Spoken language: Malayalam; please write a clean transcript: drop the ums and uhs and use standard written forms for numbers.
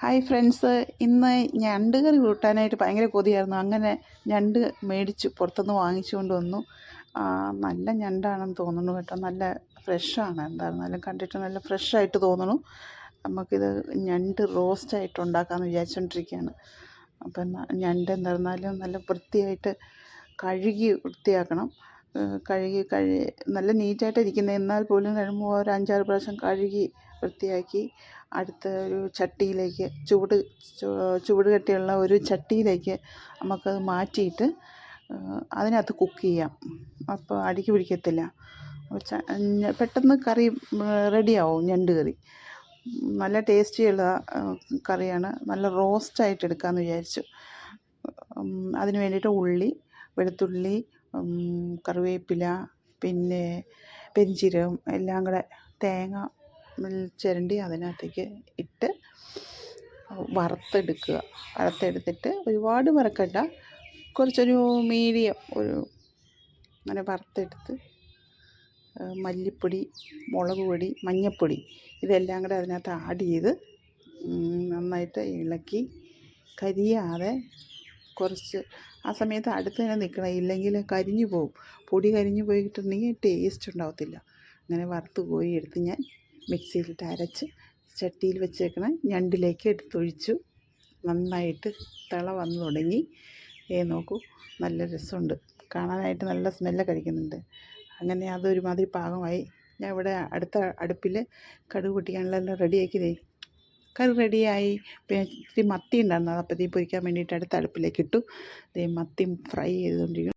ഹായ് ഫ്രണ്ട്സ്, ഇന്ന് ഞണ്ട് കറി കൂട്ടാനായിട്ട് ഭയങ്കര കൊതിയായിരുന്നു. അങ്ങനെ ഞണ്ട് മേടിച്ചു, പുറത്തുനിന്ന് വാങ്ങിച്ചുകൊണ്ട് വന്നു. നല്ല ഞണ്ടാണെന്ന് തോന്നുന്നു കേട്ടോ. നല്ല ഫ്രഷാണ്. എന്തായിരുന്നാലും കണ്ടിട്ട് നല്ല ഫ്രഷായിട്ട് തോന്നുന്നു. നമുക്കിത് ഞണ്ട് റോസ്റ്റായിട്ട് ഉണ്ടാക്കാമെന്ന് വിചാരിച്ചുകൊണ്ടിരിക്കുകയാണ്. അപ്പം ഞണ്ട് എന്തായിരുന്നാലും നല്ല വൃത്തിയായിട്ട് കഴുകി വൃത്തിയാക്കണം. കഴുകി നല്ല നീറ്റായിട്ട് ഇരിക്കുന്നത്, എന്നാൽ പോലും കഴിയുമ്പോൾ ഒരു 5-6 പ്രാവശ്യം കഴുകി വൃത്തിയാക്കി അടുത്ത ഒരു ചട്ടിയിലേക്ക് ചൂട് കട്ടിയുള്ള ഒരു ചട്ടിയിലേക്ക് നമുക്കത് മാറ്റിയിട്ട് അതിനകത്ത് കുക്ക് ചെയ്യാം. അപ്പോൾ അടിക്ക് പിടിക്കത്തില്ല. പെട്ടെന്ന് കറി റെഡിയാവും. ഞണ്ട് കറി നല്ല ടേസ്റ്റിയുള്ള കറിയാണ്. നല്ല റോസ്റ്റായിട്ട് എടുക്കാമെന്ന് വിചാരിച്ചു. അതിന് വേണ്ടിയിട്ട് ഉള്ളി, വെളുത്തുള്ളി, കറിവേപ്പില, പിന്നെ പെരിഞ്ചീരകം എല്ലാം കൂടെ തേങ്ങ ചിരണ്ടി അതിനകത്തേക്ക് ഇട്ട് വറുത്തെടുത്തിട്ട് ഒരുപാട് വറുക്കണ്ട, കുറച്ചൊരു മീഡിയം അങ്ങനെ വറുത്തെടുത്ത് മല്ലിപ്പൊടി, മുളക് പൊടി, മഞ്ഞൾപ്പൊടി ഇതെല്ലാം കൂടെ അതിനകത്ത് ആഡ് ചെയ്ത് നന്നായിട്ട് ഇളക്കി കരിയാതെ കുറച്ച് ആ സമയത്ത് അടുത്ത് തന്നെ നിൽക്കണം, ഇല്ലെങ്കിൽ കരിഞ്ഞു പോകും. പൊടി കരിഞ്ഞു പോയിട്ടുണ്ടെങ്കിൽ ടേസ്റ്റ് ഉണ്ടാകത്തില്ല. അങ്ങനെ വറുത്ത് കോരി എടുത്ത് ഞാൻ മിക്സിയിലിട്ട് അരച്ച് ചട്ടിയിൽ വെച്ചേക്കണ ഞണ്ടിലേക്ക് എടുത്തൊഴിച്ചു. നന്നായിട്ട് തിള വന്നു തുടങ്ങി. നോക്കൂ, നല്ല രസമുണ്ട് കാണാനായിട്ട്. നല്ല സ്മെല്ലൊക്കെ അടിക്കുന്നുണ്ട്. അങ്ങനെ അതൊരുമാതിരി പാകമായി. ഞാൻ ഇവിടെ അടുത്ത അടുപ്പിൽ കടുക് പൊട്ടിക്കാനെല്ലാം റെഡിയാക്കിയതേ. കറി റെഡിയായി. പിന്നെ ഇത്തിരി മത്തി ഉണ്ടായിരുന്നു, അത് അപ്പത്തേക്ക് പൊരിക്കാൻ വേണ്ടിയിട്ട് അടുത്ത അടുപ്പിലേക്ക് ഇട്ടു. മത്തി ഫ്രൈ ചെയ്തുകൊണ്ടിരിക്കുന്നു.